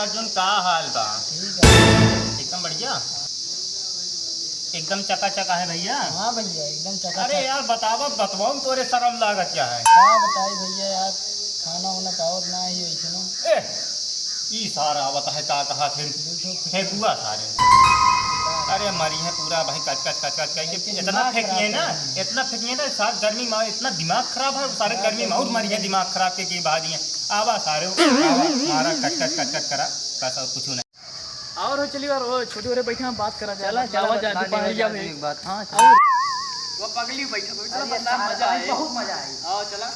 अर्जुन का हाल बा? ठीक है। एकदम बढ़िया, एकदम चकाचक है भैया। हाँ भैया एकदम चका। अरे यार बतवाऊं तोरे शर्म लागत क्या है? क्या बताई भैया यार, खाना वाना पावत ना ही वैसे ना। ई सारा आवत है का कहा थे फेंकुआ सारे। अरे मरी है पूरा भाई कच कच कच कच करके इतना फेंकिए ना, इतना फेंकिए ना सार गर्मी में इतना दिमाग खराब है सारे गर्मी में और मरी है दिमाग खराब के भाजी है आवा सारे मारा कच कच कच कच करा कैसा कुछ नहीं। और हो चली और वो छोटी वाले बैठे हम बात करा चला चला एक बात। हाँ और वो पगली बैठा चला बता मजा आए, बहुत मजा आई। आओ चला।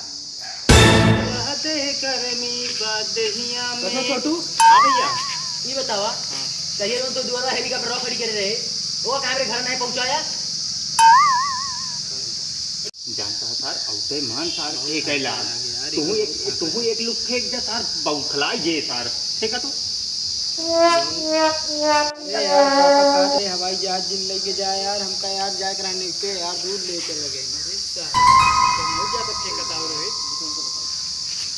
गर्मी बदहिया में छोटू हाँ भैया ये बतावा कहिए तो दोबारा हेलीकॉप्टर रॉ खड़ी कर रहे वो कहाँ मेरे घर नहीं पहुंचाया। जानता है सार औते मान सार एक है लाल तू एक लुक फेंक दे सार बौखलाई जे सार ठीक है तो हवाई जहाज जिन लेके जाए यार हमका यार जाए कराने पे यार दूर ले चले गए।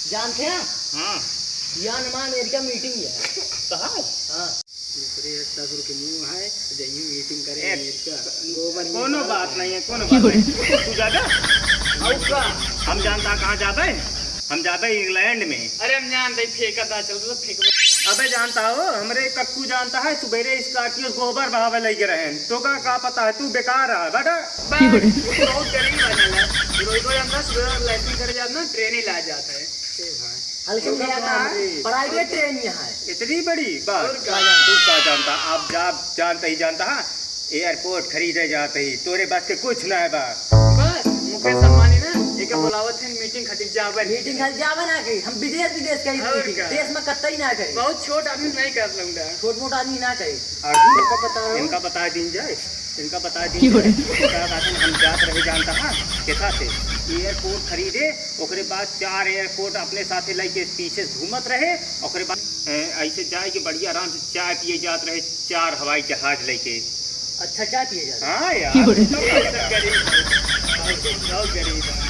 जानते हैं हाँ यहाँ नमा अमेरिका मीटिंग है कहाँ हाँ के मुंह है जाइए मीटिंग करें अमेरिका। कोनो बात नहीं है कोनो बात नहीं तू जाता हम जानता कहाँ जाते हम जाते इंग्लैंड में। अरे हम जानते फेंका था चल तो फेंक। अबे जानता हो हमरे कक्कू जानता है सुबेरे स्कॉर्पियो गोबर बहावे लगे रहे तो का पता है तू बेकार है बेटा। बहुत गरीब बनल है रोज अंदर सुबह लाइटिंग करे जाता ना ट्रेन ही ला जाता है हल्के में आता प्राइवेट ट्रेन यहाँ है इतनी बड़ी बात तू क्या जानता आप जानता ही जानता है एयरपोर्ट खरीदे जाते ही तोरे बस के कुछ ना है बात बस मुकेश अंबानी ना एक बुलावत है मीटिंग खटिक जावे ना कही हम विदेश कही मीटिंग देश में कतई ना कही बहुत छोट आदमी नहीं कर लूंगा छोट मोट आदमी ना कही। इनका बता दिन जाए इनका बता दिन हम जात रहे जानता है कैसा से एयरपोर्ट खरीदे ओकरे बाद 4 एयरपोर्ट अपने साथे लेके पीछे घूमत रहे ओकरे बाद ऐसे जाए के बढ़िया आराम से चाय पिए जात रहे 4 हवाई जहाज लेके। अच्छा क्या किए जाते हाँ यार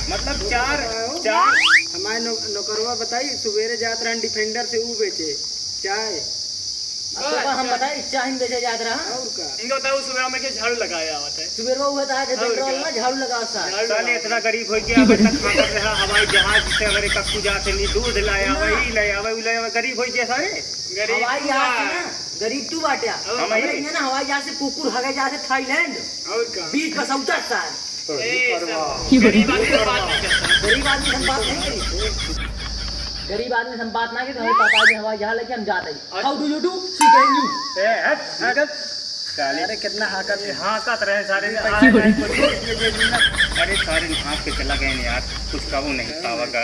मतलब 4 हमारे नौकरवा बताई सुबेरे जात रहा डिफेंडर से वो बेचे चाय हम बताए चाय बेचे जात रहा और का इनको बताओ सुबह में के झाड़ू लगाया आवत है सुबेरे वो था कि पेट्रोल में झाड़ू लगा साले इतना गरीब हो गया अभी तक खाता रहा हवाई जहाज से हमारे कक्कू जाते नहीं दूध लाया वही लाया गरीब हो गया सारे गरीब हवाई जहाज से ना गरीब तू बाटिया हमारे ना हवाई जहाज से कुकुर हगे जाते थाईलैंड और का बीच का सौदा साल गरीब आदमी से बात नहीं करता गरीब आदमी से बात नहीं करी गरीब आदमी से बात ना की तो हमें पता है कि हवाई जहाज लेके हम जाते हैं। How do you do see can you अरे कितना हाकत रहे सारे अरे सारे हाथ के चला गए यार कुछ कहूँ नहीं पावागा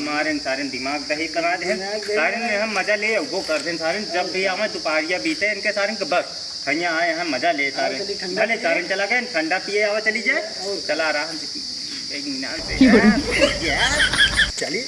मारे सारे दिमाग दही करा दे सारे ने हम मजा ले वो कर दे सारे जब भी आवे दोपहरिया बीते इनके सारे बस यहाँ आए हम मजा ले सारे भले सारे चला गए ठंडा पिए आवा चली जाए चला आराम से एक मिनट से चलिए।